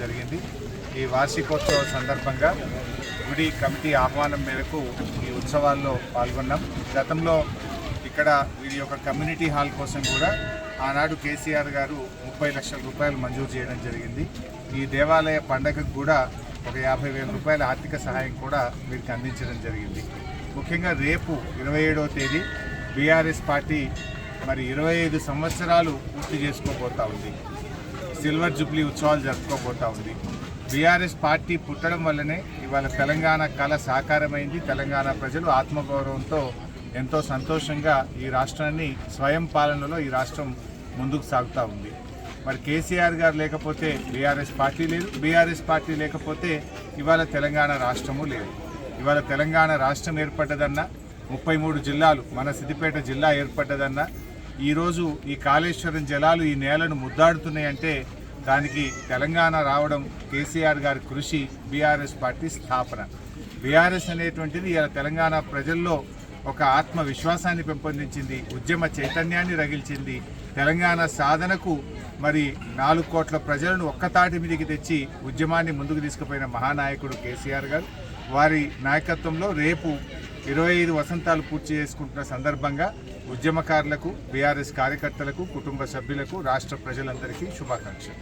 జరిగింది. ఈ వార్షికోత్సవ సందర్భంగా గుడి కమిటీ ఆహ్వానం మేరకు ఈ ఉత్సవాల్లో పాల్గొన్నాం. గతంలో ఇక్కడ వీరి యొక్క కమ్యూనిటీ హాల్ కోసం కూడా ఆనాడు కేసీఆర్ గారు 30 లక్షల రూపాయలు మంజూరు చేయడం జరిగింది. ఈ దేవాలయ పండగకు కూడా ఒక 50,000 రూపాయల ఆర్థిక సహాయం కూడా వీరికి అందించడం జరిగింది. ముఖ్యంగా రేపు 27వ తేదీ బీఆర్ఎస్ పార్టీ 25 సంవత్సరాలు పూర్తి చేసుకోబోతా ఉంది. సిల్వర్ జూబ్లీ ఉత్సవాలు జరుపుకోబోతా ఉంది. బీఆర్ఎస్ పార్టీ పుట్టడం వల్లనే ఇవాళ తెలంగాణ కళ సాకారమైంది. తెలంగాణ ప్రజలు ఆత్మగౌరవంతో ఎంతో సంతోషంగా ఈ రాష్ట్రాన్ని స్వయం పాలనలో ఈ రాష్ట్రం ముందుకు సాగుతూ ఉంది. మరి కేసీఆర్ గారు లేకపోతే బీఆర్ఎస్ పార్టీ లేదు, బీఆర్ఎస్ పార్టీ లేకపోతే ఇవాళ తెలంగాణ రాష్ట్రము లేదు. ఇవాళ తెలంగాణ రాష్ట్రం ఏర్పడ్డదన్నా, 33 జిల్లాలు మన సిద్దిపేట జిల్లా ఏర్పడ్డదన్నా, ఈరోజు ఈ కాళేశ్వరం జలాలు ఈ నేలను ముద్దాడుతున్నాయంటే దానికి తెలంగాణ రావడం కేసీఆర్ గారి కృషి, బీఆర్ఎస్ పార్టీ స్థాపన. బీఆర్ఎస్ అనేటువంటిది ఇలా తెలంగాణ ప్రజల్లో ఒక ఆత్మవిశ్వాసాన్ని పెంపొందించింది, ఉద్యమ చైతన్యాన్ని రగిల్చింది. తెలంగాణ సాధనకు 4 కోట్ల ప్రజలను ఒక్కతాటి మీదకి తెచ్చి ఉద్యమాన్ని ముందుకు తీసుకుపోయిన మహానాయకుడు కేసీఆర్ గారు. వారి నాయకత్వంలో రేపు 25 వసంతాలు పూర్తి చేసుకుంటున్న సందర్భంగా ఉద్యమకారులకు, బీఆర్ఎస్ కార్యకర్తలకు, కుటుంబ సభ్యులకు, రాష్ట్ర ప్రజలందరికీ శుభాకాంక్షలు.